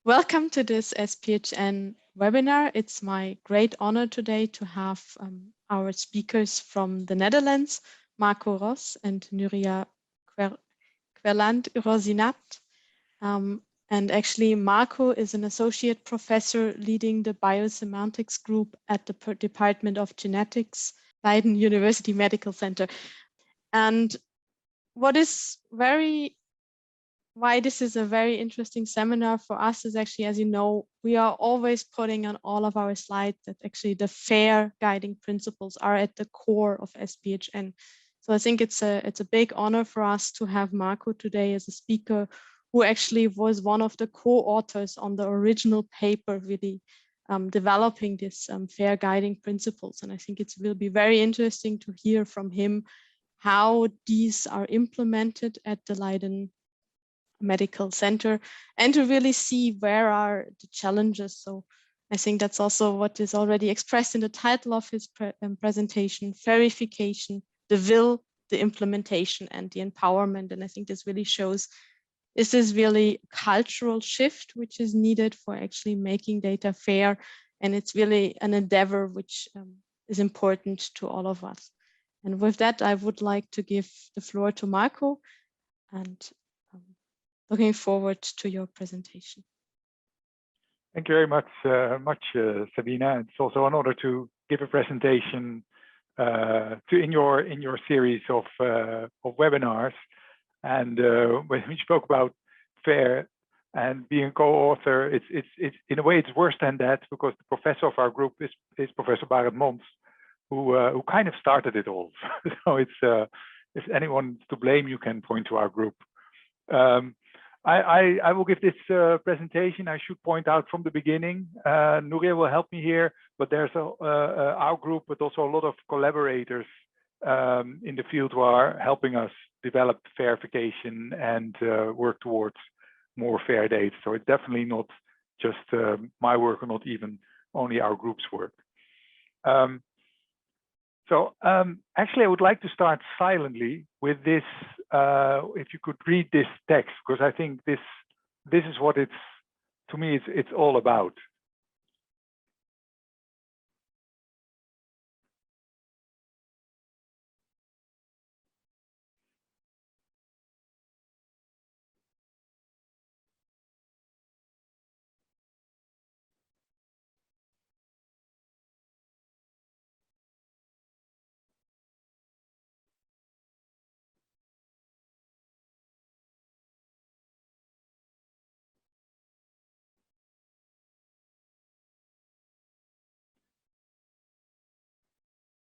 Welcome to this SPHN webinar. It's my great honor today to have our speakers from the Netherlands, Marco Ros and Núria Queralt-Rosinach. And actually, Marco is an associate professor leading the Biosemantics group at the Department of Genetics, Leiden University Medical Center. And why this is a very interesting seminar for us is actually, as you know, we are always putting on all of our slides that actually the FAIR guiding principles are at the core of SPHN. So I think it's a big honor for us to have Marco today as a speaker, who actually was one of the co-authors on the original paper, really developing this FAIR guiding principles. And I think it will be very interesting to hear from him how these are implemented at the Leiden Medical Center and to really see where are the challenges. So I think that's also what is already expressed in the title of his presentation: FAIRification, the will, the implementation, and the empowerment. And I think this really shows this is really a cultural shift which is needed for actually making data fair. And it's really an endeavor which is important to all of us. And with that, I would like to give the floor to Marco, and looking forward to your presentation. Thank you very much, Sabina. It's also an honor to give a presentation in your series of webinars. And when we spoke about FAIR and being co-author, it's in a way it's worse than that, because the professor of our group is Professor Barend Mons, who kind of started it all. So it's if anyone's to blame, you can point to our group. I will give this presentation. I should point out from the beginning, Núria will help me here, but there's our group, but also a lot of collaborators in the field who are helping us develop FAIRification and work towards more fair dates. So it's definitely not just my work, or not even only our group's work. Actually, I would like to start silently with this. If you could read this text, because I think this is what to me it's all about.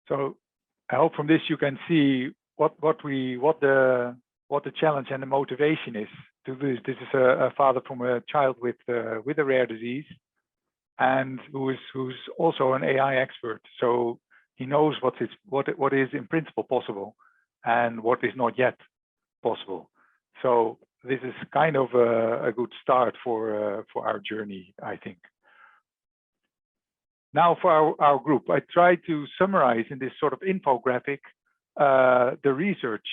So I hope from this you can see what the challenge and the motivation is to this. This is a father from a child with a rare disease, and who's also an AI expert. So he knows what is in principle possible and what is not yet possible. So this is kind of a good start for our journey, I think. Now for our group, I tried to summarize in this sort of infographic the research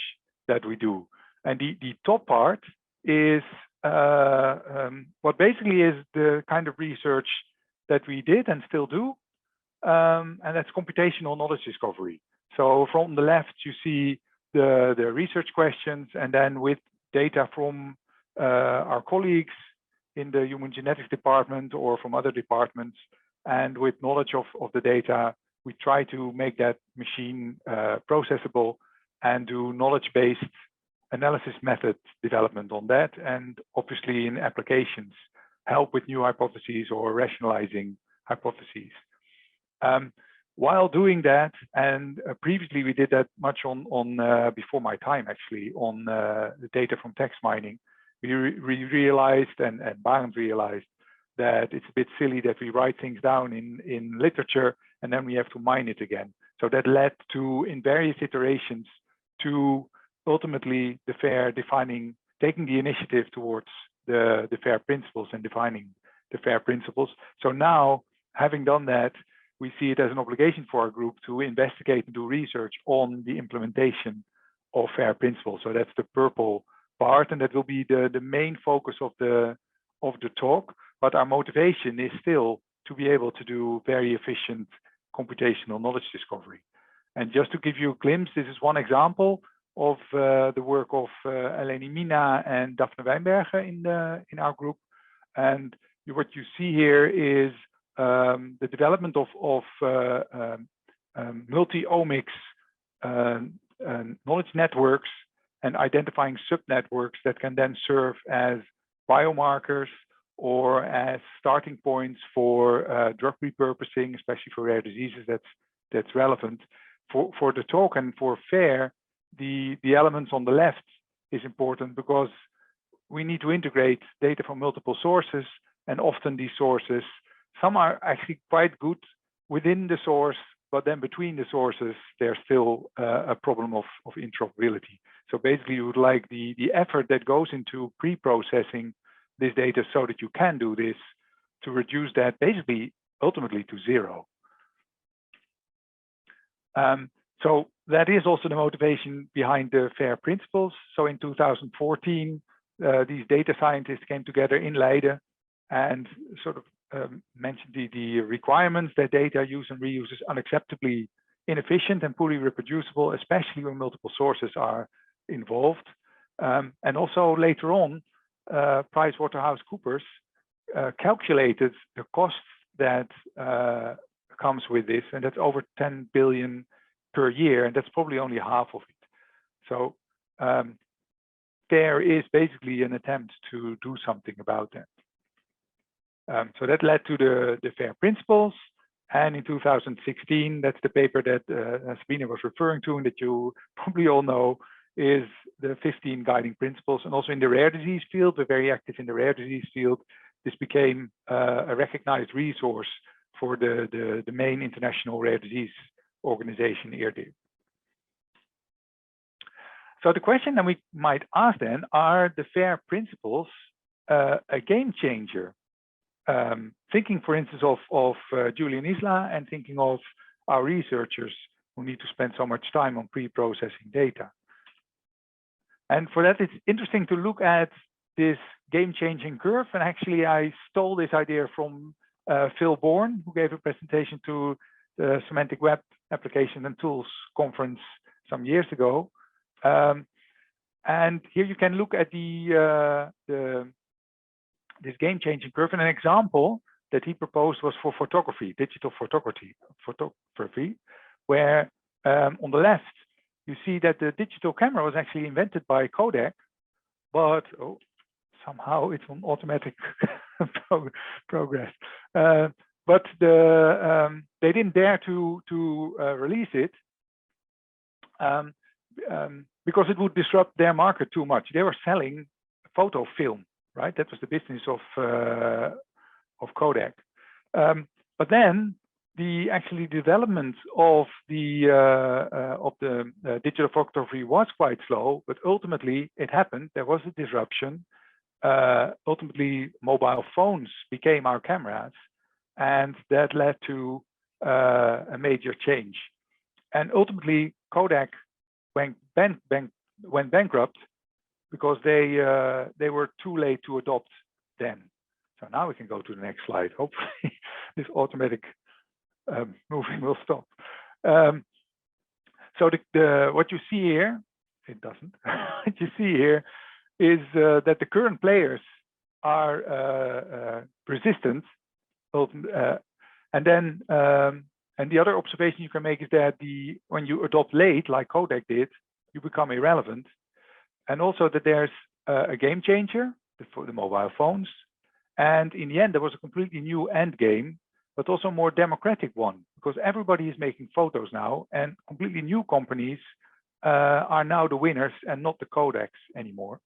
that we do. And the top part is what basically is the kind of research that we did and still do, and that's computational knowledge discovery. So from the left, you see the research questions, and then with data from our colleagues in the human genetics department or from other departments, and with knowledge of the data, we try to make that machine processable and do knowledge-based analysis method development on that, and obviously in applications, help with new hypotheses or rationalizing hypotheses. While doing that, and previously we did that much on before my time actually, on the data from text mining, we realized, and Barend realized, that it's a bit silly that we write things down in literature and then we have to mine it again. So that led to, in various iterations, to ultimately the FAIR taking the initiative towards the FAIR principles and defining the FAIR principles. So now, having done that, we see it as an obligation for our group to investigate and do research on the implementation of FAIR principles. So that's the purple part, and that will be the main focus of the talk. but our motivation is still to be able to do very efficient computational knowledge discovery. And just to give you a glimpse, this is one example of the work of Eleni Mina and Daphne Wijnbergen in our group. And what you see here is the development of multi-omics knowledge networks and identifying subnetworks that can then serve as biomarkers or as starting points for drug repurposing, especially for rare diseases that's relevant. For the talk and for FAIR, the elements on the left is important because we need to integrate data from multiple sources, and often these sources, some are actually quite good within the source, but then between the sources, there's still a problem of interoperability. So basically, you would like the effort that goes into pre-processing this data so that you can do this to reduce that basically ultimately to zero. So that is also the motivation behind the FAIR principles. So in 2014, these data scientists came together in Leiden and sort of mentioned the requirements that data use and reuse is unacceptably inefficient and poorly reproducible, especially when multiple sources are involved. And also later on, PricewaterhouseCoopers calculated the cost that comes with this, and that's over 10 billion per year, and that's probably only half of it. So there is basically an attempt to do something about that. So that led to the FAIR principles, and in 2016, that's the paper that Sabine was referring to and that you probably all know, is the 15 guiding principles. And also in the rare disease field, we're very active in the rare disease field. This became a recognized resource for the main international rare disease organization, EPRD. So the question that we might ask then, are the FAIR principles a game changer? Thinking, for instance, of Julian Isla and thinking of our researchers who need to spend so much time on pre-processing data. And for that, it's interesting to look at this game-changing curve. And actually, I stole this idea from Phil Bourne, who gave a presentation to the Semantic Web Application and Tools conference some years ago. And here you can look at this game-changing curve. And an example that he proposed was for photography, digital photography, where on the left, you see that the digital camera was actually invented by Kodak, but somehow it's on automatic progress. But they didn't dare to release it because it would disrupt their market too much. They were selling photo film, right? That was the business of Kodak. But then the development of the digital photography was quite slow, but ultimately it happened. There was a disruption. Ultimately, mobile phones became our cameras, and that led to a major change. And ultimately, Kodak went bankrupt because they were too late to adopt then. So now we can go to the next slide. Hopefully, this automatic moving will stop. So what you see here, it doesn't. What you see here is that the current players are persistent, and then and the other observation you can make is that when you adopt late, like Kodak did, you become irrelevant, and also that there's a game changer for the mobile phones, and in the end there was a completely new end game, but also a more democratic one, because everybody is making photos now, and completely new companies are now the winners and not the Kodaks anymore.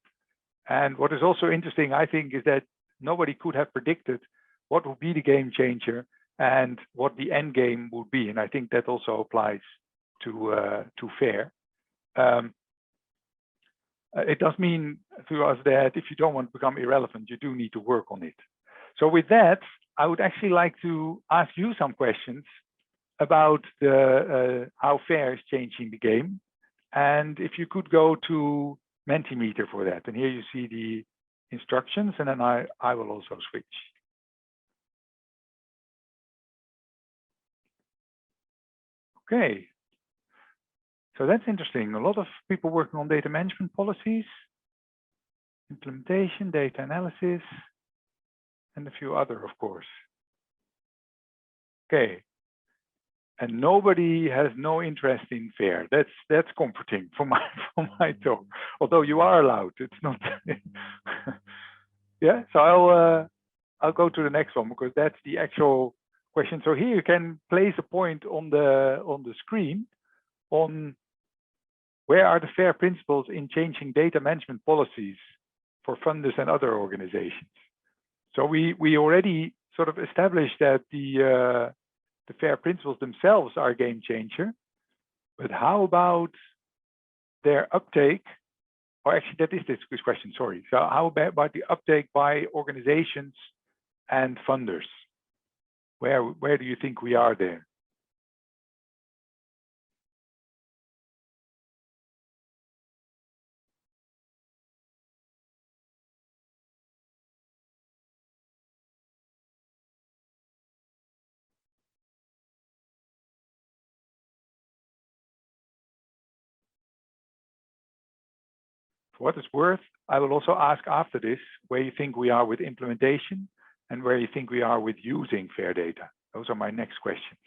And what is also interesting, I think, is that nobody could have predicted what would be the game changer and what the end game would be. And I think that also applies to FAIR. It does mean to us that if you don't want to become irrelevant, you do need to work on it. So with that, I would actually like to ask you some questions about how FAIR is changing the game. And if you could go to Mentimeter for that. And here you see the instructions, and then I will also switch. Okay. So that's interesting. A lot of people working on data management policies, implementation, data analysis, and a few other, of course. Okay. And nobody has no interest in FAIR. That's comforting for my talk. Although you are allowed, it's not. Yeah. So I'll go to the next one because that's the actual question. So here you can place a point on the screen on where are the FAIR principles in changing data management policies for funders and other organizations. So we already sort of established that the FAIR principles themselves are a game changer, but how about their uptake? Or actually, that is this question, sorry. So how about the uptake by organizations and funders? Where do you think we are there? For what it's worth, I will also ask after this where you think we are with implementation and where you think we are with using FAIR data. Those are my next questions.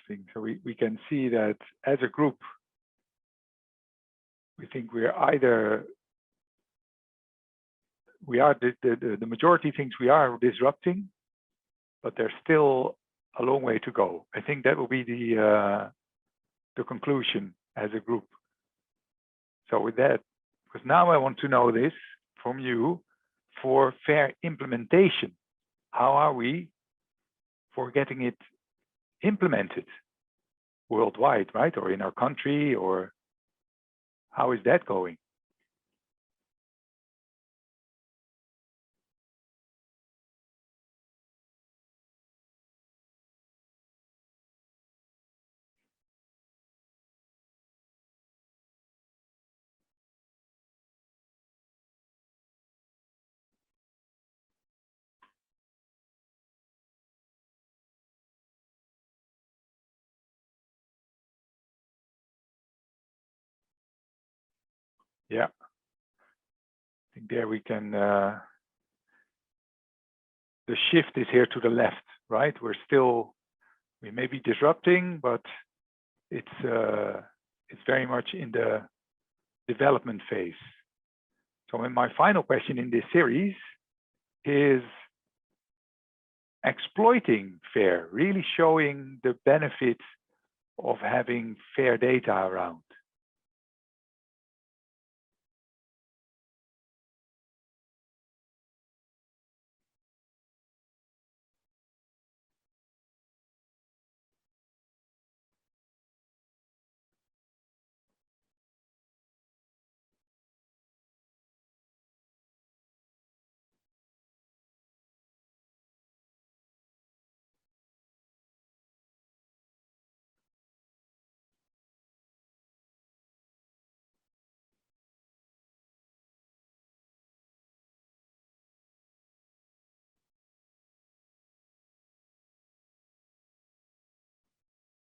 Interesting. So we can see that as a group, we think we're either the majority thinks we are disrupting, but there's still a long way to go. I think that will be the conclusion as a group. So with that, because now I want to know this from you for FAIR implementation. How are we for getting it implemented worldwide, right? Or in our country, or how is that going? Yeah, I think there we can, the shift is here to the left, right? We may be disrupting, but it's very much in the development phase. So my final question in this series is exploiting FAIR, really showing the benefit of having FAIR data around.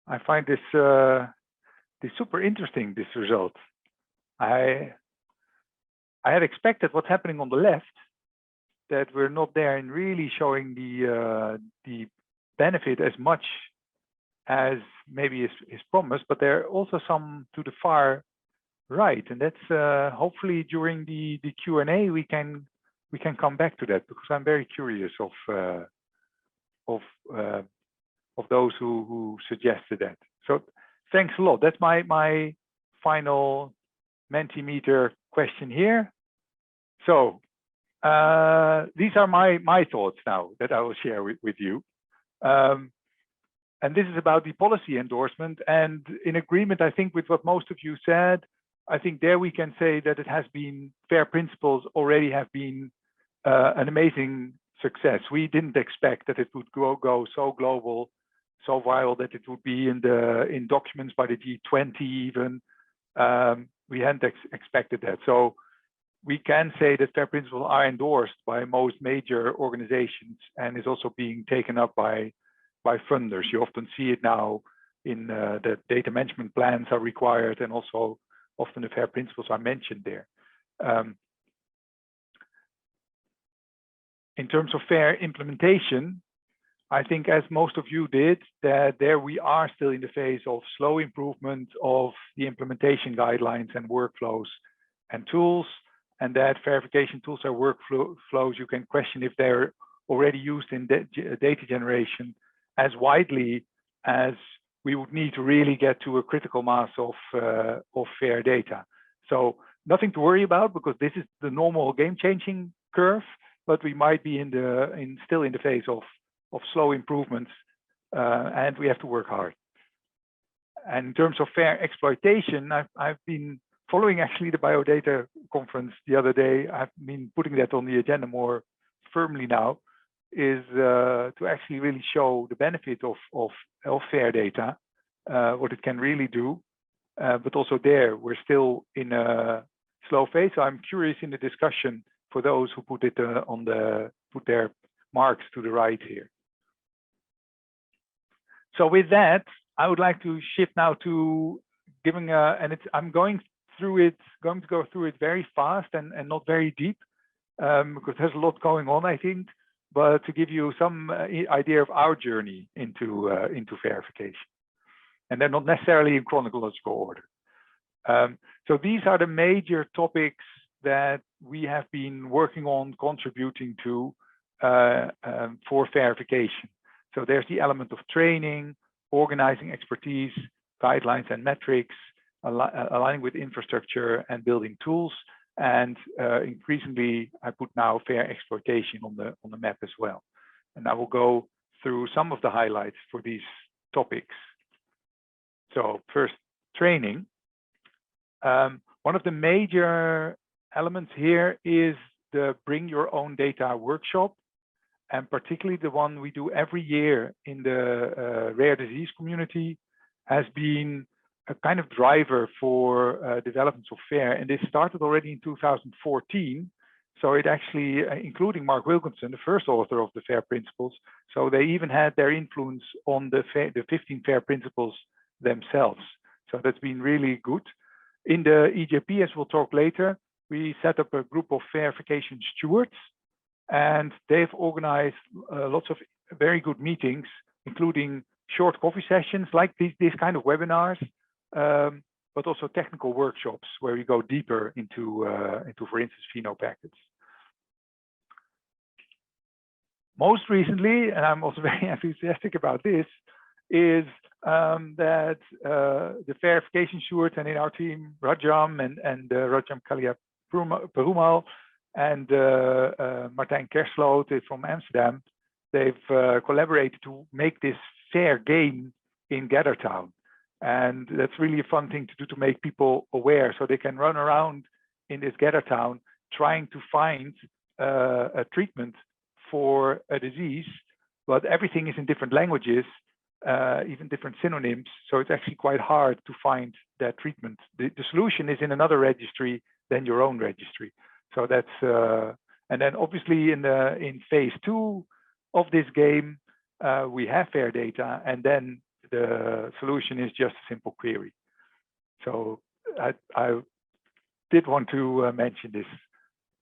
I find this super interesting, this result. I had expected what's happening on the left, that we're not there in really showing the benefit as much as maybe is promised, but there are also some to the far right, and that's hopefully during the Q&A we can come back to that, because I'm very curious of those who suggested that. So thanks a lot. That's my final Mentimeter question here. So these are my thoughts now that I will share with you. And this is about the policy endorsement, and in agreement, I think, with what most of you said, I think there we can say that it has been, FAIR principles already have been an amazing success. We didn't expect that it would go so global, so viral, that it would be in documents by the G20 even. We hadn't expected that. So we can say that FAIR principles are endorsed by most major organizations and is also being taken up by funders. You often see it now in the data management plans are required, and also often the FAIR principles are mentioned there. In terms of FAIR implementation, I think, as most of you did, that there we are still in the phase of slow improvement of the implementation guidelines and workflows and tools, and that verification tools and workflows, you can question if they're already used in data generation as widely as we would need to really get to a critical mass of FAIR data. So nothing to worry about, because this is the normal game-changing curve, but we might be still in the phase of slow improvements, and we have to work hard. And in terms of FAIR exploitation, I've been following actually the Biodata conference the other day. I've been putting that on the agenda more firmly now, is to actually really show the benefit of FAIR data, what it can really do. But also there, we're still in a slow phase. So I'm curious in the discussion for those who put it put their marks to the right here. So with that, I would like to shift now to giving I'm going to go through it very fast and not very deep, because there's a lot going on, I think, but to give you some idea of our journey into verification, and they're not necessarily in chronological order. So these are the major topics that we have been working on, contributing to for verification. So there's the element of training, organizing expertise, guidelines and metrics, aligning with infrastructure and building tools. And increasingly, I put now FAIR exploitation on the map as well. And I will go through some of the highlights for these topics. So first, training. One of the major elements here is the Bring Your Own Data workshop, and particularly the one we do every year in the rare disease community has been a kind of driver for developments of FAIR. And this started already in 2014. So it actually, including Mark Wilkinson, the first author of the FAIR principles. So they even had their influence on the 15 FAIR principles themselves. So that's been really good. In the EJP, as we'll talk later, we set up a group of verification stewards, and they've organized lots of very good meetings, including short coffee sessions like these kind of webinars, but also technical workshops where we go deeper into for instance, pheno packets. Most recently, and I'm also very enthusiastic about this, is that the verification stewards, and in our team, Rajam and Rajam Kalia Perumal and Martijn Kersloot from Amsterdam, they've collaborated to make this FAIR game in Gathertown. And that's really a fun thing to do, to make people aware, so they can run around in this Gathertown trying to find a treatment for a disease, but everything is in different languages, even different synonyms. So it's actually quite hard to find that treatment. The solution is in another registry than your own registry. So that's, and then obviously in phase 2 of this game, we have FAIR data, and then the solution is just a simple query. So I did want to mention this,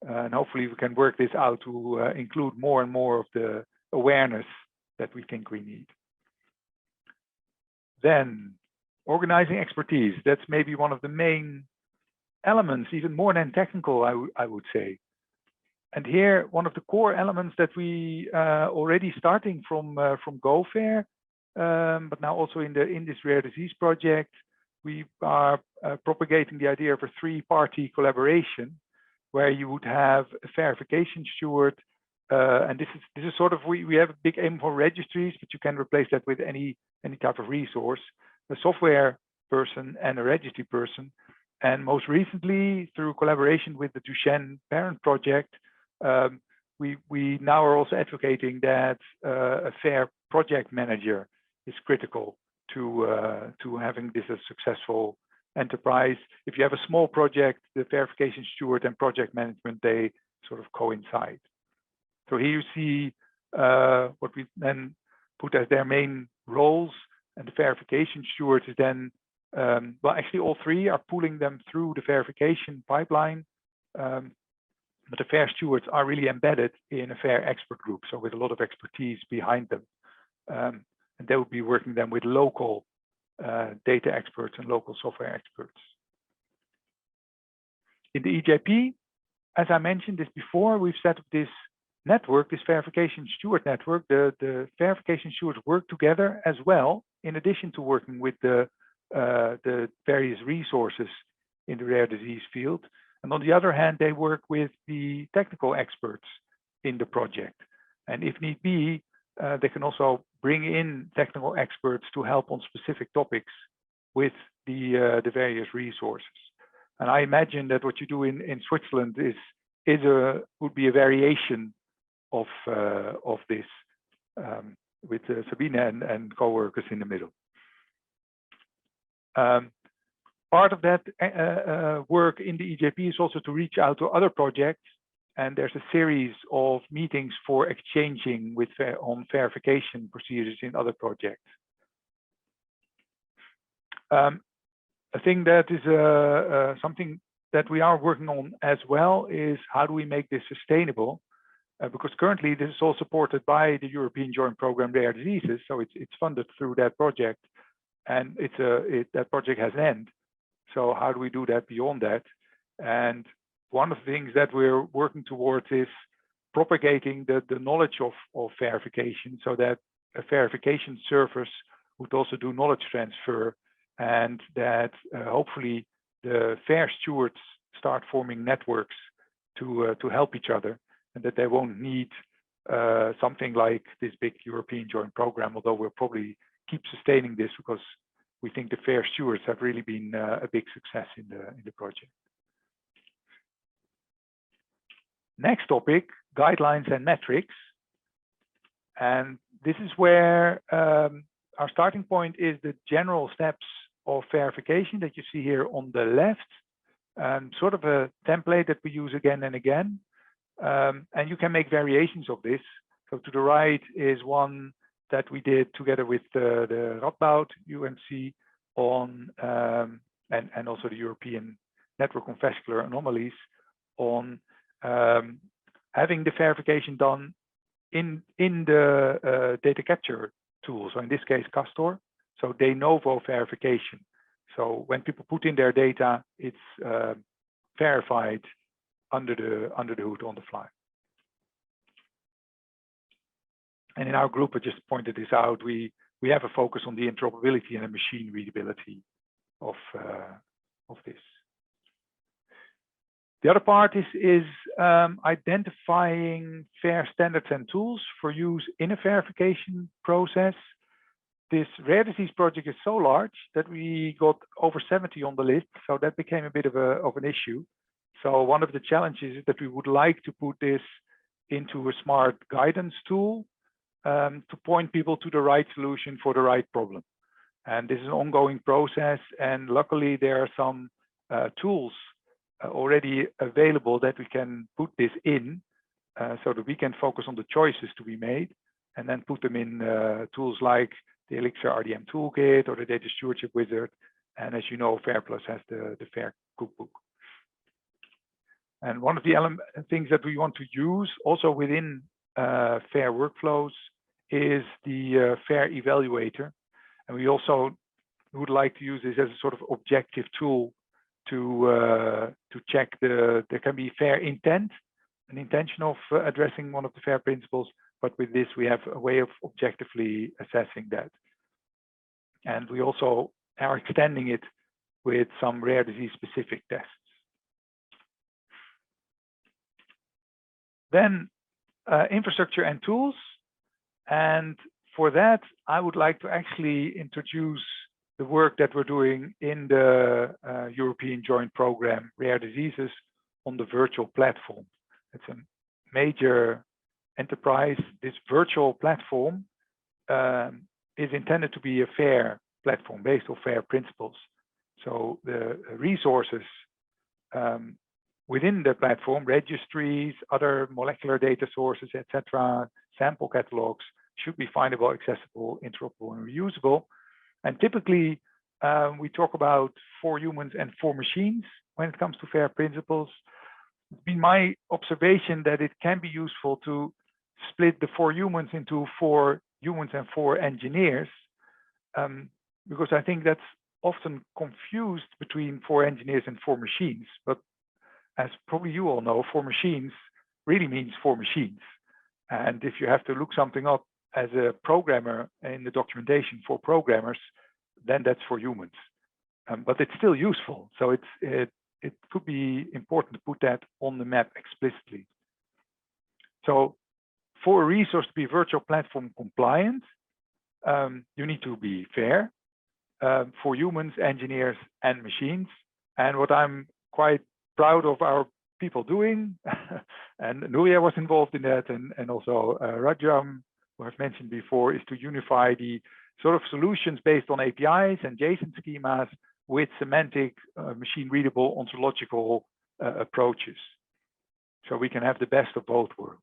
and hopefully we can work this out to include more and more of the awareness that we think we need. Then organizing expertise. That's maybe one of the main elements, even more than technical, I would say. And here, one of the core elements that we already starting from GoFair, but now also in this rare disease project, we are propagating the idea of a 3-party collaboration, where you would have a verification steward, and this is sort of, we have a big aim for registries, but you can replace that with any type of resource, a software person and a registry person. And most recently, through collaboration with the Duchenne Parent Project, we now are also advocating that a fair project manager is critical to having this a successful enterprise. If you have a small project, the verification steward and project management, they sort of coincide. So here you see what we then put as their main roles, and the verification steward is then, well, actually all three are pulling them through the verification pipeline. But the FAIR stewards are really embedded in a FAIR expert group, so with a lot of expertise behind them. And they will be working then with local data experts and local software experts. In the EJP, as I mentioned this before, we've set up this network, this verification steward network. The verification stewards work together as well, in addition to working with the various resources in the rare disease field. And on the other hand, they work with the technical experts in the project. And if need be, they can also bring in technical experts to help on specific topics with the various resources. And I imagine that what you do in Switzerland would be a variation of this with Sabine and co-workers in the middle. Part of that work in the EJP is also to reach out to other projects, and there's a series of meetings for exchanging on verification procedures in other projects. I think that is something that we are working on as well, is how do we make this sustainable? Because currently this is all supported by the European Joint Program Rare Diseases, so it's funded through that project, and that project has an end. So how do we do that beyond that? And one of the things that we're working towards is propagating the knowledge of verification, so that a verification service would also do knowledge transfer, and that hopefully the FAIR stewards start forming networks to help each other, and that they won't need something like this big European joint program, although we'll probably keep sustaining this because we think the FAIR stewards have really been a big success in the project. Next topic, guidelines and metrics. And this is where our starting point is the general steps of verification that you see here on the left, sort of a template that we use again and again. And you can make variations of this. So to the right is one that we did together with the Radboud UMC on, and also the European Network on Vascular Anomalies, on having the verification done in the data capture tool. So in this case, Castor. So de novo verification. So when people put in their data, it's verified under the hood on the fly. And in our group, I just pointed this out. We have a focus on the interoperability and the machine readability of this. The other part is identifying FAIR standards and tools for use in a verification process. This rare disease project is so large that we got over 70 on the list, so that became a bit of an issue. So one of the challenges is that we would like to put this into a smart guidance tool to point people to the right solution for the right problem. And this is an ongoing process, and luckily there are some tools already available that we can put this in, so that we can focus on the choices to be made, and then put them in tools like the Elixir RDM Toolkit or the Data Stewardship Wizard. And as you know, FAIRplus has the FAIR Cookbook. And one of the things that we want to use also within FAIR workflows is the FAIR Evaluator. And we also would like to use this as a sort of objective tool to check there can be FAIR intent, an intention of addressing one of the FAIR principles, but with this we have a way of objectively assessing that. And we also are extending it with some rare disease specific tests. Then infrastructure and tools. And for that, I would like to actually introduce the work that we're doing in the European Joint Program Rare Diseases on the virtual platform. It's a major enterprise, this virtual platform is intended to be a FAIR platform based on FAIR principles. So the resources within the platform, registries, other molecular data sources, etc., sample catalogs, should be findable, accessible, interoperable, and reusable. And typically, we talk about 4 humans and 4 machines when it comes to FAIR principles. It's been my observation that it can be useful to split the 4 humans into 4 humans and 4 engineers, because I think that's often confused between 4 engineers and 4 machines. But as probably you all know, 4 machines really means 4 machines. And if you have to look something up as a programmer in the documentation for programmers, then that's for humans. But it's still useful. So it could be important to put that on the map explicitly. So for a resource to be virtual platform compliant, you need to be FAIR for humans, engineers, and machines. And what I'm quite proud of our people doing, and Núria was involved in that, and also Rajam, who I've mentioned before, is to unify the sort of solutions based on APIs and JSON schemas with semantic, machine readable, ontological approaches. So we can have the best of both worlds.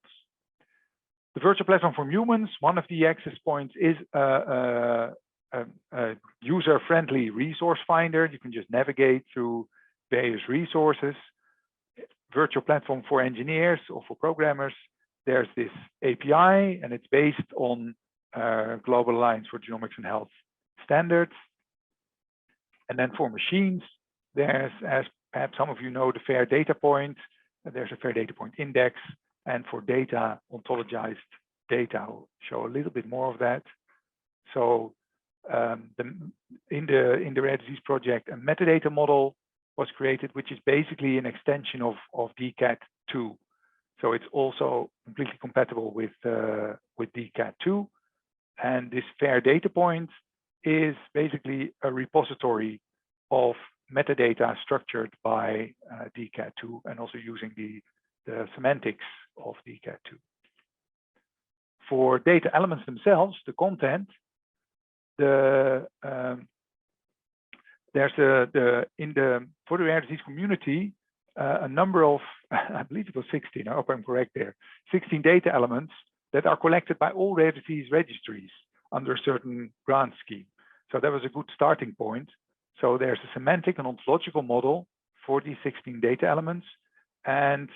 The virtual platform for humans, one of the access points is a user-friendly resource finder. You can just navigate through various resources. Virtual platform for engineers or for programmers, there's this API, and it's based on Global Alliance for Genomics and Health standards. And then for machines, there's, as perhaps some of you know, the FAIR data point. There's a FAIR data point index. And for data, ontologized data, I'll show a little bit more of that. So in the rare disease project, a metadata model was created, which is basically an extension of DCAT2. So it's also completely compatible with DCAT2. And this FAIR data point is basically a repository of metadata structured by DCAT2 and also using the semantics of DCAT2. For data elements themselves, the content, there's for the rare disease community, a number of, I believe it was 16, I hope I'm correct there, 16 data elements that are collected by all rare disease registries under a certain grant scheme. So that was a good starting point. So there's a semantic and ontological model for these 16 data elements. And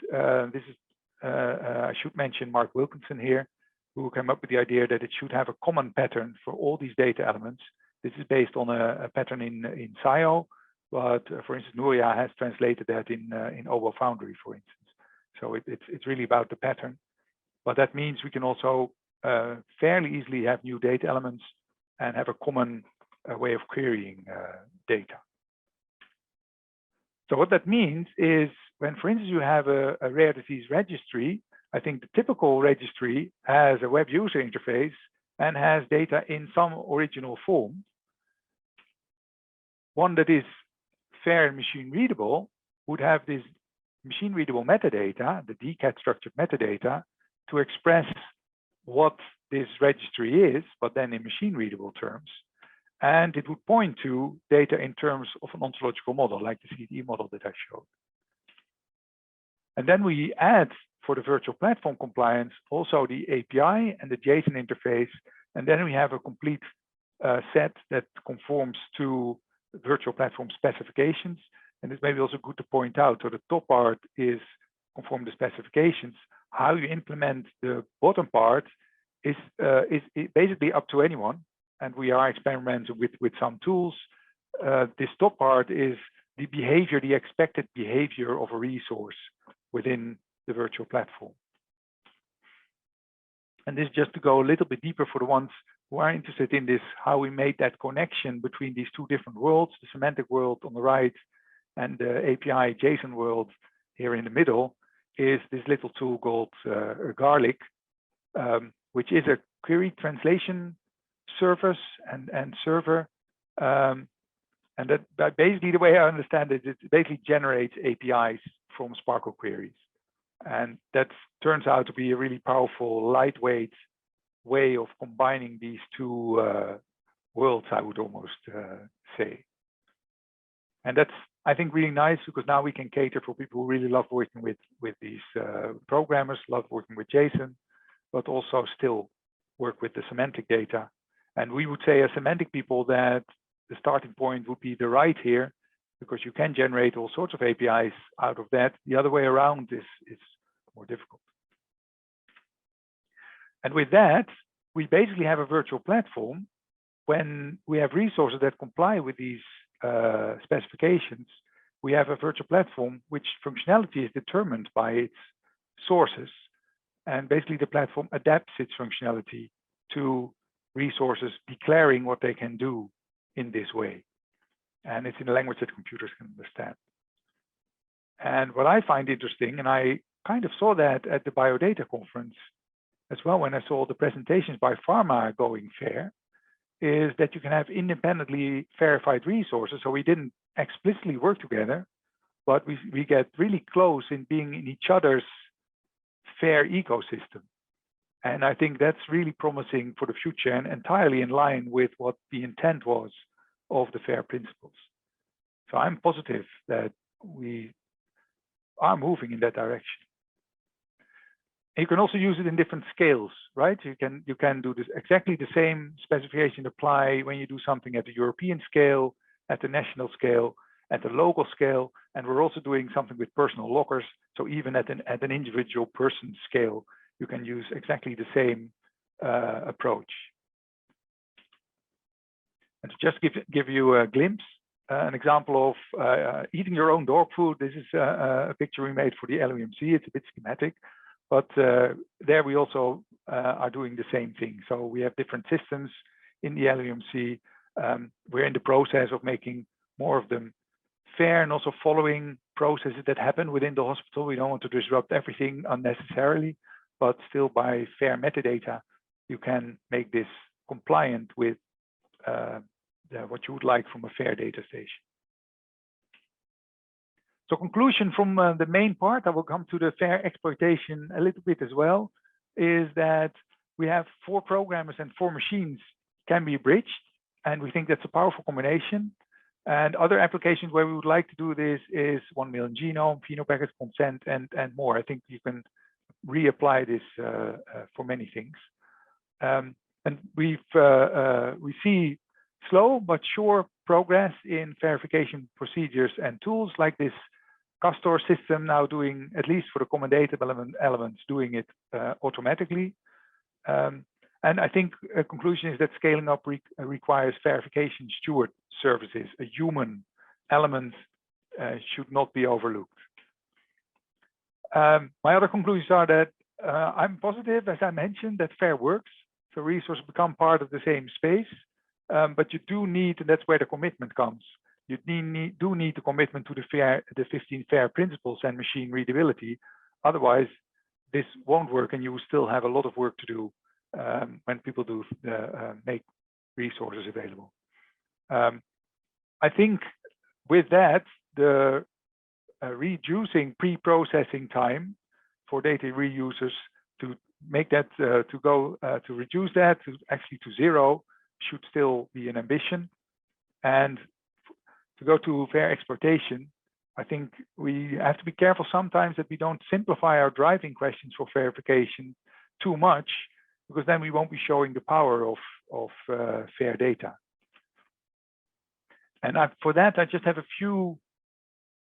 this is, I should mention Mark Wilkinson here, who came up with the idea that it should have a common pattern for all these data elements. This is based on a pattern in SciO, but for instance, Núria has translated that in OVO Foundry, for instance. So it's really about the pattern. But that means we can also fairly easily have new data elements and have a common way of querying data. So what that means is when, for instance, you have a rare disease registry, I think the typical registry has a web user interface and has data in some original form. One that is FAIR and machine readable would have this machine readable metadata, the DCAT structured metadata, to express what this registry is, but then in machine readable terms. And it would point to data in terms of an ontological model, like the CDE model that I showed. And then we add, for the virtual platform compliance, also the API and the JSON interface. And then we have a complete set that conforms to virtual platform specifications. And it's maybe also good to point out, so the top part is conform to specifications. How you implement the bottom part is basically up to anyone. And we are experimenting with some tools. This top part is the behavior, the expected behavior of a resource within the virtual platform. And this is just to go a little bit deeper for the ones who are interested in this, how we made that connection between these two different worlds, the semantic world on the right and the API JSON world here in the middle, is this little tool called Garlic, which is a query translation service and server. And that basically, the way I understand it, it basically generates APIs from SPARQL queries. And that turns out to be a really powerful, lightweight way of combining these two worlds, I would almost say. And that's, I think, really nice, because now we can cater for people who really love working with these programmers, love working with JSON, but also still work with the semantic data. And we would say as semantic people that the starting point would be the right here, because you can generate all sorts of APIs out of that. The other way around is more difficult. And with that, we basically have a virtual platform. When we have resources that comply with these specifications, we have a virtual platform which functionality is determined by its sources. And basically the platform adapts its functionality to resources declaring what they can do in this way. And it's in a language that computers can understand. And what I find interesting, and I kind of saw that at the Biodata conference as well, when I saw the presentations by pharma going fair, is that you can have independently verified resources. So we didn't explicitly work together, but we get really close in being in each other's fair ecosystem. And I think that's really promising for the future and entirely in line with what the intent was of the FAIR principles. So I'm positive that we are moving in that direction. You can also use it in different scales, right? You can do this exactly the same specification apply when you do something at the European scale, at the national scale, at the local scale, and we're also doing something with personal lockers. So even at an individual person scale, you can use exactly the same approach. And to just give you a glimpse, an example of eating your own dog food. This is a picture we made for the LUMC. It's a bit schematic, but there we also are doing the same thing. So we have different systems in the LUMC. We're in the process of making more of them fair and also following processes that happen within the hospital. We don't want to disrupt everything unnecessarily, but still by fair metadata, you can make this compliant with what you would like from a fair data station. So conclusion from the main part, I will come to the fair exploitation a little bit as well, is that we have 4 programmers and 4 machines can be bridged. And we think that's a powerful combination. And other applications where we would like to do this is 1 million genome, phenopackage consent, and more. I think you can reapply this for many things. And we see slow but sure progress in verification procedures and tools like this Castor system now doing, at least for the common data elements, doing it automatically. And I think a conclusion is that scaling up requires verification steward services. A human element should not be overlooked. My other conclusions are that I'm positive, as I mentioned, that FAIR works. So resources become part of the same space, but you do need, and that's where the commitment comes. You do need the commitment to the 15 FAIR principles and machine readability. Otherwise, this won't work, and you will still have a lot of work to do when people do make resources available. I think with that, the reducing pre-processing time for data reusers, to make that to reduce that to actually to 0 should still be an ambition. And to go to fair exploitation, I think we have to be careful sometimes that we don't simplify our driving questions for verification too much, because then we won't be showing the power of fair data. And for that, I just have a few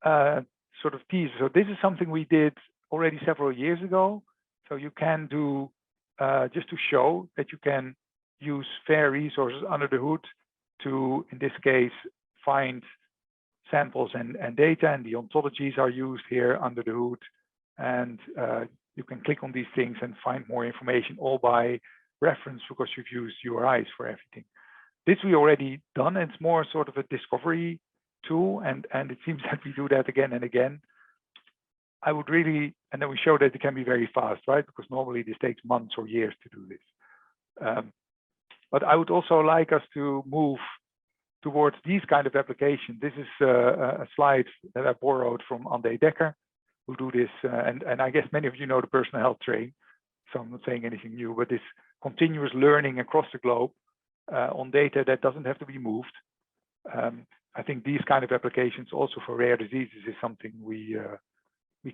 sort of teasers. So this is something we did already several years ago. So you can do, just to show that you can use fair resources under the hood to, in this case, find samples and data, and the ontologies are used here under the hood. And you can click on these things and find more information, all by reference, because you've used URIs for everything. This we already done. And it's more sort of a discovery tool, and it seems that we do that again and again. I would really, and then we show that it can be very fast, right? Because normally this takes months or years to do this. But I would also like us to move towards these kind of applications. This is a slide that I borrowed from Andy Dekker, who do this, and I guess many of you know the personal health train, so I'm not saying anything new, but this continuous learning across the globe on data that doesn't have to be moved. I think these kind of applications also for rare diseases is something we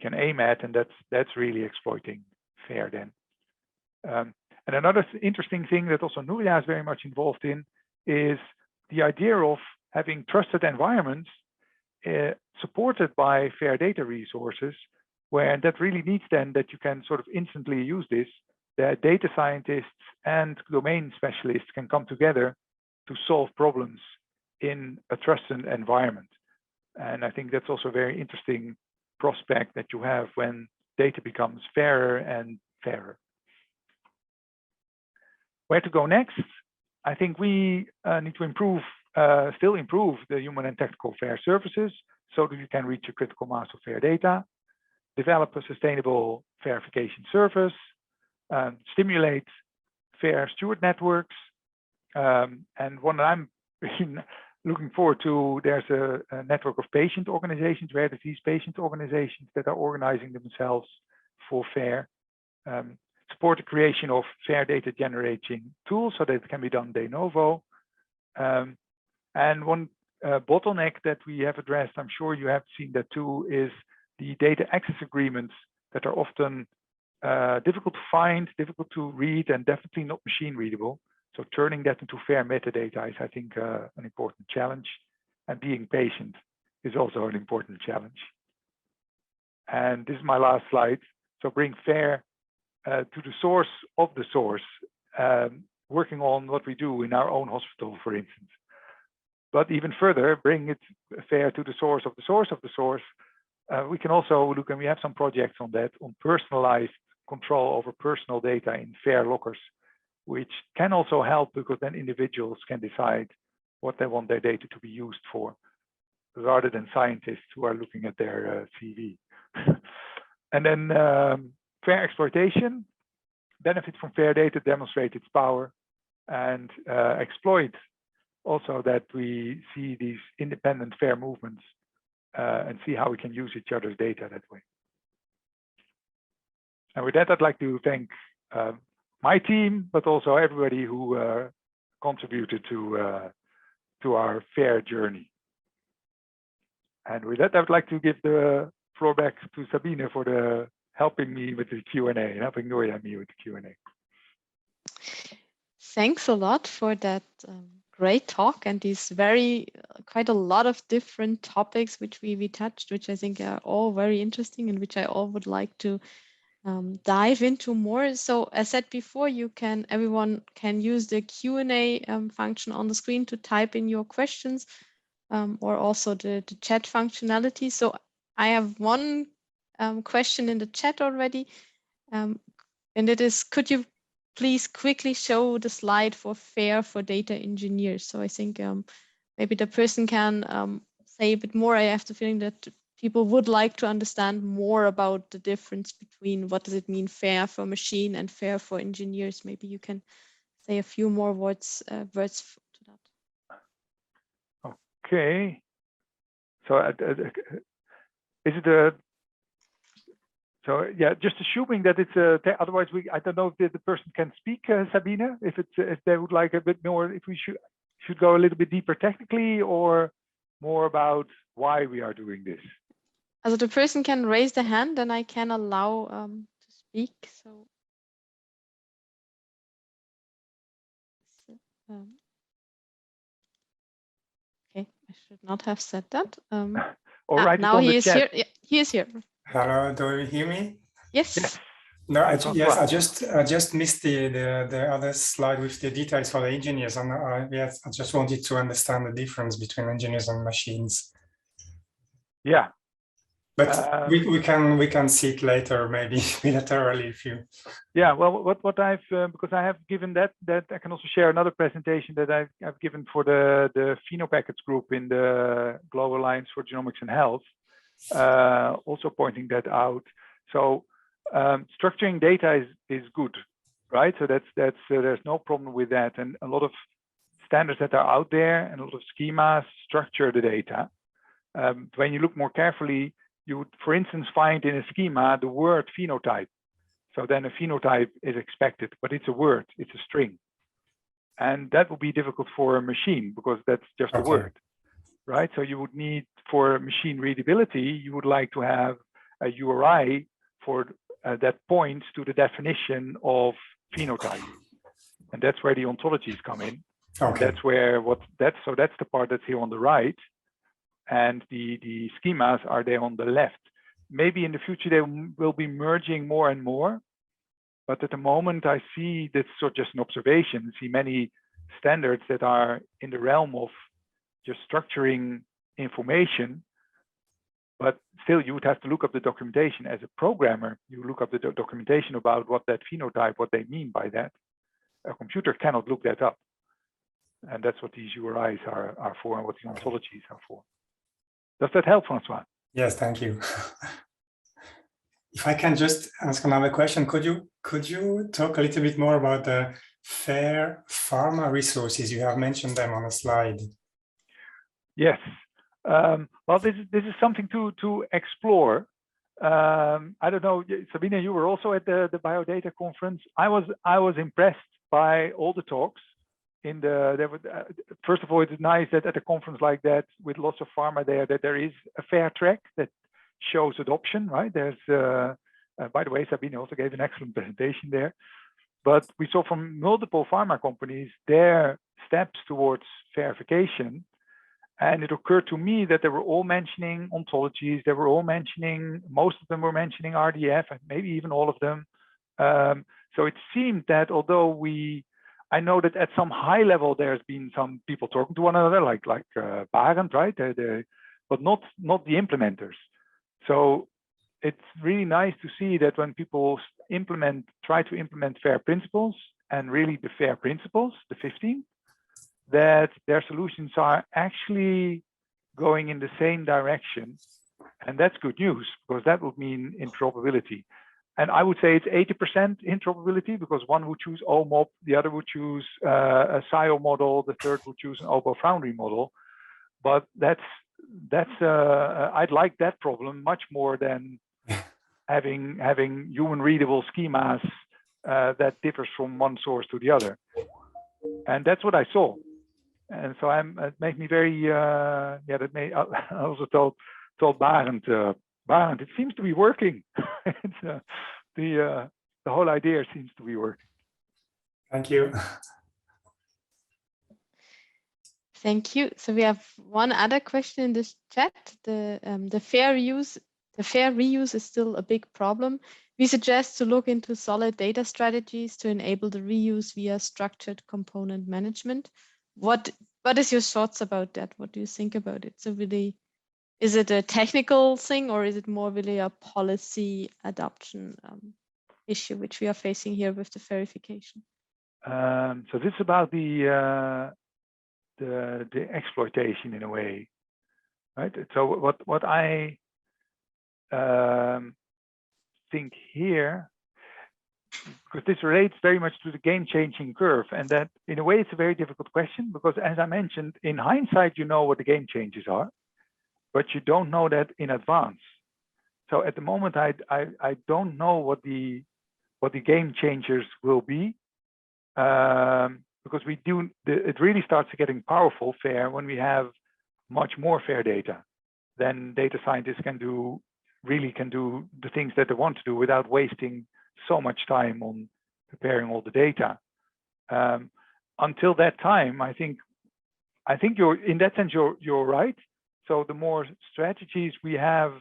can aim at, and that's really exploiting FAIR then. And another interesting thing that also Núria is very much involved in is the idea of having trusted environments supported by FAIR data resources, where that really needs then that you can sort of instantly use this, that data scientists and domain specialists can come together to solve problems in a trusted environment. And I think that's also a very interesting prospect that you have when data becomes fairer and fairer. Where to go next? I think we need to still improve the human and technical FAIR services so that you can reach a critical mass of FAIR data, develop a sustainable FAIRification service, stimulate FAIR steward networks, and one that I'm looking forward to, there's a network of patient organizations, rare disease patient organizations that are organizing themselves for FAIR. Support the creation of FAIR data generating tools so that it can be done de novo. And one bottleneck that we have addressed, I'm sure you have seen that too, is the data access agreements that are often difficult to find, difficult to read, and definitely not machine readable. So turning that into FAIR metadata is, I think, an important challenge. And being patient is also an important challenge. And this is my last slide. So bring FAIR to the source of the source, working on what we do in our own hospital, for instance. But even further, bring it FAIR to the source of the source of the source. We can also look, and we have some projects on that, on personalized control over personal data in FAIR lockers, which can also help because then individuals can decide what they want their data to be used for, rather than scientists who are looking at their CV. And then FAIR exploitation, benefit from FAIR data, demonstrate its power, and exploit also that we see these independent FAIR movements and see how we can use each other's data that way. And with that, I'd like to thank my team, but also everybody who contributed to our FAIR journey. And with that, I would like to give the floor back to Sabine for the helping me with the Q&A, helping Núria and me with the Q&A. Thanks a lot for that great talk and these quite a lot of different topics which we touched, which I think are all very interesting and which I all would like to dive into more. So as said before, everyone can use the Q&A function on the screen to type in your questions, or also the chat functionality. So I have one question in the chat already, and it is, could you please quickly show the slide for FAIR for data engineers? So I think maybe the person can say a bit more. I have the feeling that people would like to understand more about the difference between what does it mean FAIR for machine and FAIR for engineers. Maybe you can say a few more words to that. Okay. So is it so yeah, just assuming that it's otherwise I don't know if the person can speak, Sabine, if they would like a bit more, if we should go a little bit deeper technically or more about why we are doing this. Also the person can raise the hand and I can allow to speak. So okay, I should not have said that. All right, now he is here. Yeah, he is here. Hello, do you hear me? Yes. No, I just missed the other slide with the details for the engineers, and yes, I just wanted to understand the difference between engineers and machines. Yeah, but we can see it later, maybe bilaterally if you. Yeah, well, what I've because I have given that I can also share another presentation that I've given for the Phenopackets group in the Global Alliance for Genomics and Health, also pointing that out. So structuring data is good, right? So there's no problem with that, and a lot of standards that are out there and a lot of schemas structure the data. When you look more carefully, you would, for instance, find in a schema the word phenotype. So then a phenotype is expected, but it's a word, it's a string. And that would be difficult for a machine because that's just a word, right? So you would need, for machine readability, you would like to have a URI for that points to the definition of phenotype. And that's where the ontologies come in. Okay. That's where that's the part that's here on the right. And the schemas are there on the left. Maybe in the future they will be merging more and more. But at the moment I see that's sort of just an observation. I see many standards that are in the realm of just structuring information. But still, you would have to look up the documentation as a programmer. You look up the documentation about what that phenotype, what they mean by that. A computer cannot look that up. And that's what these URIs are for and what the ontologies are for. Does that help, Francois? Yes, thank you. If I can just ask another question, could you talk a little bit more about the FAIR pharma resources? You have mentioned them on a slide. Yes. Well, this is something to explore. I don't know, Sabine, you were also at the Biodata conference. I was impressed by all the talks. First of all, it's nice that at a conference like that, with lots of pharma there, that there is a FAIR track that shows adoption, right? There's, by the way, Sabine also gave an excellent presentation there. But we saw from multiple pharma companies their steps towards FAIRification. And it occurred to me that they were all mentioning ontologies. They were all mentioning, most of them were mentioning RDF, and maybe even all of them. So it seemed that although I know that at some high level, there's been some people talking to one another, like Barend, right? But not the implementers. So it's really nice to see that when people try to implement FAIR principles, and really the FAIR principles, the 15, that their solutions are actually going in the same direction. And that's good news, because that would mean interoperability. And I would say it's 80% interoperability, because one would choose OMOP, the other would choose a SIO model, the third would choose an OPO Foundry model. But I'd like that problem much more than having human readable schemas that differs from one source to the other. And that's what I saw. And so it made me very, I also told Barend, Barend, it seems to be working. The whole idea seems to be working. Thank you. Thank you. So we have one other question in this chat. The fair reuse is still a big problem. We suggest to look into solid data strategies to enable the reuse via structured component management. What is your thoughts about that? What do you think about it? So really, is it a technical thing, or is it more really a policy adoption issue which we are facing here with the FAIRification? So this is about the exploitation in a way, right? So what I think here, because this relates very much to the game-changing curve, and that in a way it's a very difficult question, because as I mentioned, in hindsight you know what the game changes are, but you don't know that in advance. So at the moment I don't know what the game changers will be, because it really starts getting powerful FAIR when we have much more FAIR data. Then data scientists can do the things that they want to do without wasting so much time on preparing all the data. Until that time, I think you're, in that sense, you're right. So the more strategies we have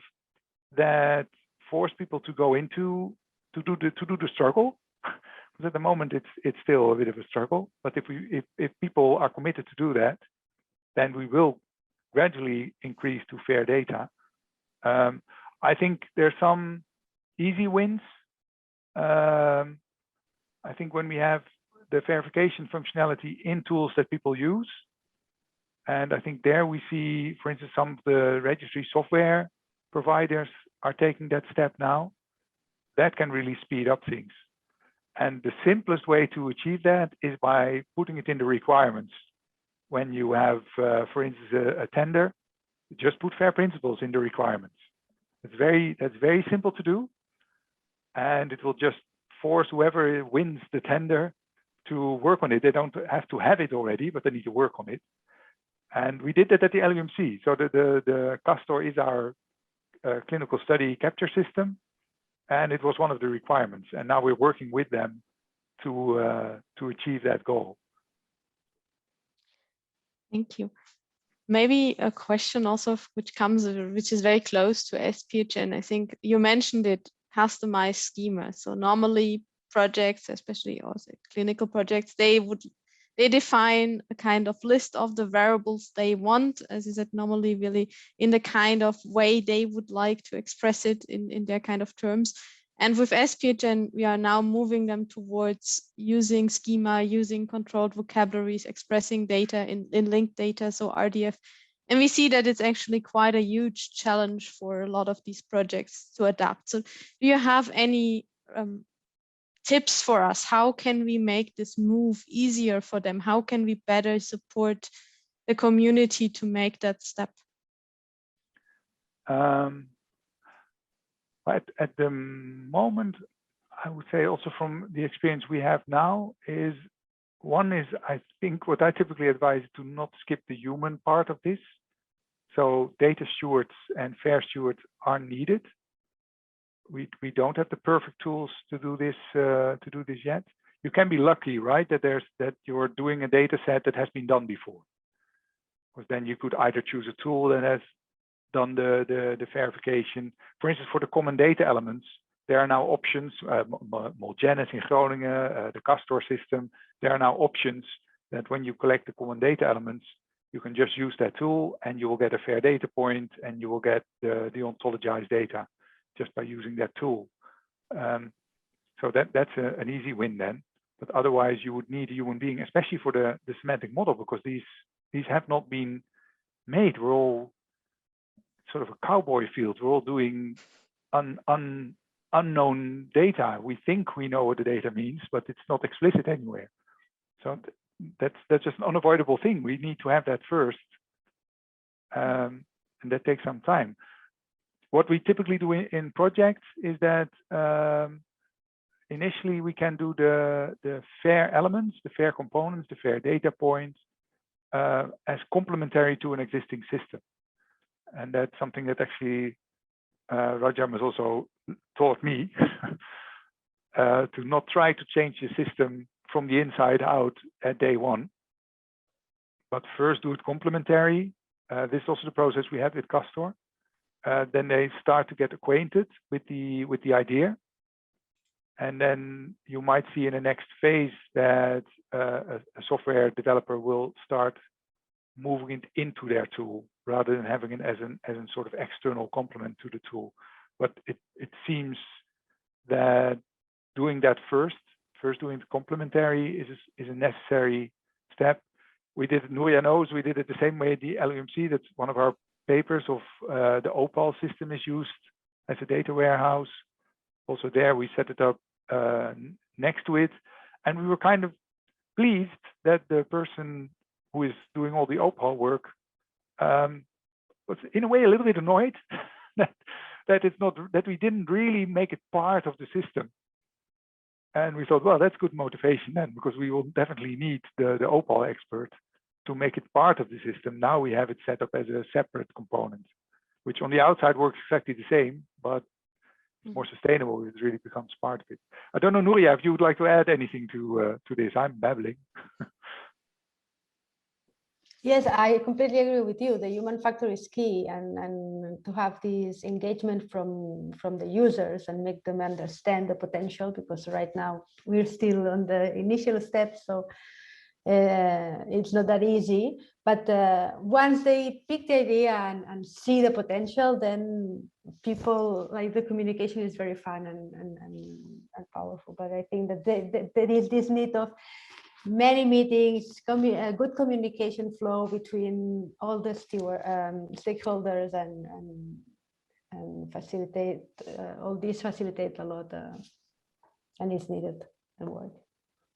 that force people to go into to do the struggle, because at the moment it's still a bit of a struggle. But if people are committed to do that, then we will gradually increase to FAIR data. I think there's some easy wins. I think when we have the FAIRification functionality in tools that people use, and I think there we see, for instance, some of the registry software providers are taking that step now. That can really speed up things. And the simplest way to achieve that is by putting it in the requirements. When you have, for instance, a tender, just put FAIR principles in the requirements. That's very simple to do, and it will just force whoever wins the tender to work on it. They don't have to have it already, but they need to work on it. And we did that at the LUMC. So the Castor is our clinical study capture system, and it was one of the requirements. And now we're working with them to achieve that goal. Thank you. Maybe a question also which is very close to SPHN. I think you mentioned it, customized schema. So normally projects, especially also clinical projects, they define a kind of list of the variables they want, as you said, normally really in the kind of way they would like to express it in their kind of terms. And with SPHN, we are now moving them towards using schema, using controlled vocabularies, expressing data in linked data, so RDF. And we see that it's actually quite a huge challenge for a lot of these projects to adapt. So do you have any tips for us? How can we make this move easier for them? How can we better support the community to make that step? At the moment, I would say also from the experience we have now is, one is, I think what I typically advise to not skip the human part of this. So data stewards and FAIR stewards are needed. We don't have the perfect tools to do this yet. You can be lucky, right, that you're doing a data set that has been done before. Because then you could either choose a tool that has done the FAIRification. For instance, for the common data elements, there are now options, Molgenis in Groningen, the Castor system, there are now options that when you collect the common data elements, you can just use that tool and you will get a FAIR data point and you will get the ontologized data just by using that tool. So that's an easy win then. But otherwise you would need a human being, especially for the semantic model, because these have not been made. We're all sort of a cowboy field. We're all doing unknown data. We think we know what the data means, but it's not explicit anywhere. So that's just an unavoidable thing. We need to have that first, and that takes some time. What we typically do in projects is that initially we can do the FAIR elements, the FAIR components, the FAIR data points as complementary to an existing system. And that's something that actually Rajam has also taught me to not try to change the system from the inside out at day one, but first do it complementary. This is also the process we have with Castor. Then they start to get acquainted with the idea. And then you might see in the next phase that a software developer will start moving it into their tool rather than having it as a sort of external complement to the tool. But it seems that doing that first doing the complementary is a necessary step. We did it, Núria knows, we did it the same way at the LUMC. That's one of our papers of the Opal system is used as a data warehouse. Also there we set it up next to it. And we were kind of pleased that the person who is doing all the Opal work was in a way a little bit annoyed that we didn't really make it part of the system. And we thought, well, that's good motivation then, because we will definitely need the Opal expert to make it part of the system. Now we have it set up as a separate component, which on the outside works exactly the same, but it's more sustainable. It really becomes part of it. I don't know, Núria, if you would like to add anything to this. I'm babbling. Yes, I completely agree with you. The human factor is key, and to have this engagement from the users and make them understand the potential, because right now we're still on the initial steps, so it's not that easy. But once they pick the idea and see the potential, then people, like, the communication is very fun and powerful. But I think that there is this need of many meetings, a good communication flow between all the stakeholders and facilitate all this facilitate a lot, and it's needed and work.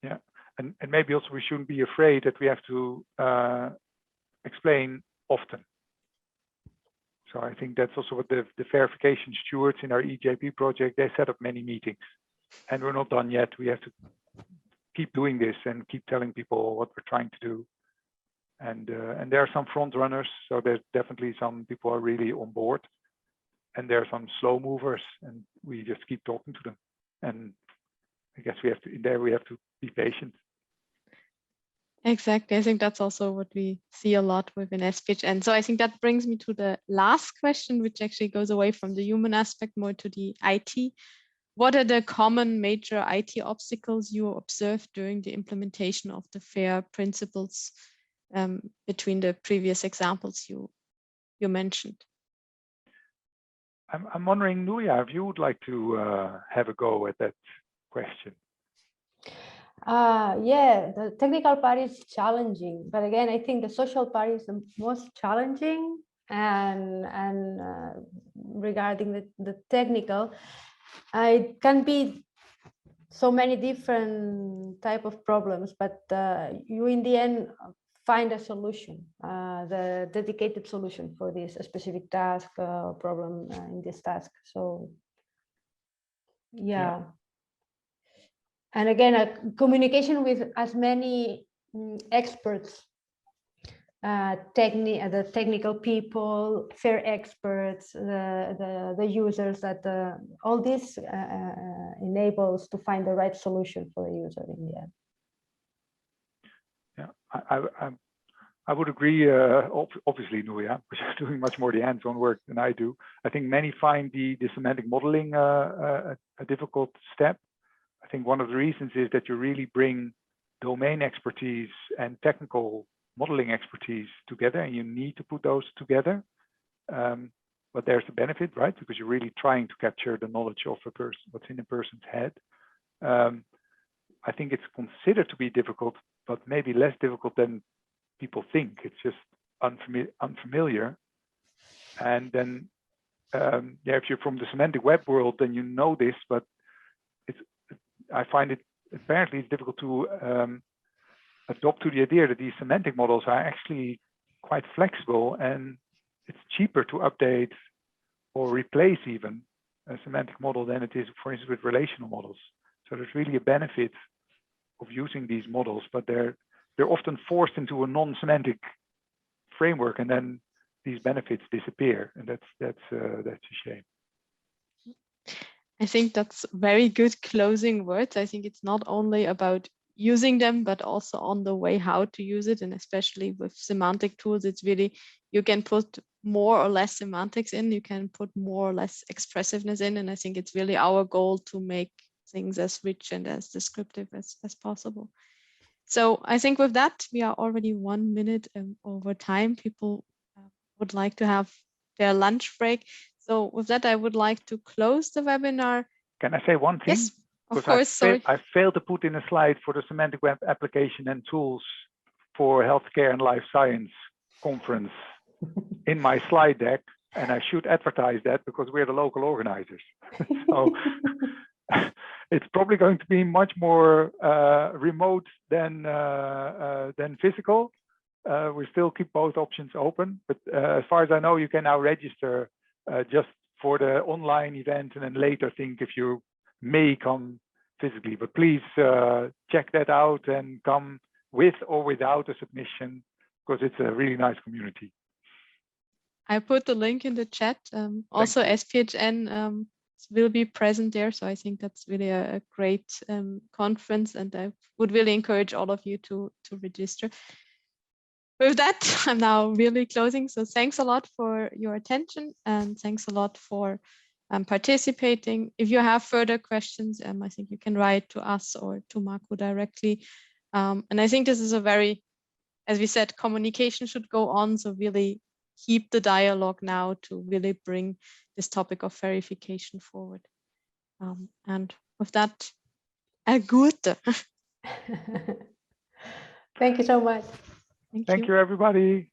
Yeah, and maybe also we shouldn't be afraid that we have to explain often. So I think that's also what the FAIRification stewards in our EJP project, they set up many meetings, and we're not done yet. We have to keep doing this and keep telling people what we're trying to do. And there are some front runners, so there's definitely some people are really on board, and there are some slow movers, and we just keep talking to them. And I guess we have to be patient. Exactly. I think that's also what we see a lot within SPH. And so I think that brings me to the last question, which actually goes away from the human aspect more to the IT. What are the common major IT obstacles you observed during the implementation of the FAIR principles between the previous examples you mentioned? I'm wondering, Núria, if you would like to have a go at that question. Yeah, the technical part is challenging, but again, I think the social part is the most challenging. And regarding the technical, it can be so many different type of problems, but you in the end find a solution, the dedicated solution for this specific task problem in this task. So yeah. And again, communication with as many experts, the technical people, FAIR experts, the users, that all this enables to find the right solution for the user in the end. Yeah, I would agree, obviously, Núria, which is doing much more the hands-on work than I do. I think many find the semantic modeling a difficult step. I think one of the reasons is that you really bring domain expertise and technical modeling expertise together, and you need to put those together. But there's a benefit, right? Because you're really trying to capture the knowledge of a person, what's in a person's head. I think it's considered to be difficult, but maybe less difficult than people think. It's just unfamiliar. And then, yeah, if you're from the semantic web world, then you know this, but I find it apparently it's difficult to adopt to the idea that these semantic models are actually quite flexible, and it's cheaper to update or replace even a semantic model than it is, for instance, with relational models. So there's really a benefit of using these models, but they're often forced into a non-semantic framework, and then these benefits disappear, and that's a shame. I think that's very good closing words. I think it's not only about using them, but also on the way how to use it. And especially with semantic tools, it's really, you can put more or less semantics in, you can put more or less expressiveness in. And I think it's really our goal to make things as rich and as descriptive as possible. So I think with that, we are already 1 minute over time. People would like to have their lunch break. So with that, I would like to close the webinar. Can I say one thing? Yes, of course, sorry. I failed to put in a slide for the Semantic Web Application and Tools for Healthcare and Life Science conference in my slide deck, and I should advertise that because we're the local organizers. So it's probably going to be much more remote than physical. We still keep both options open, but as far as I know, you can now register just for the online event, and then later think if you may come physically. But please check that out and come with or without a submission, because it's a really nice community. I put the link in the chat. Also, SPHN will be present there. So I think that's really a great conference, and I would really encourage all of you to register. With that, I'm now really closing. So thanks a lot for your attention, and thanks a lot for participating. If you have further questions, I think you can write to us or to Marco directly. And I think this is a very, as we said, communication should go on. So really keep the dialogue now to really bring this topic of FAIRification forward. And with that, a gute. Thank you so much. Thank you, everybody.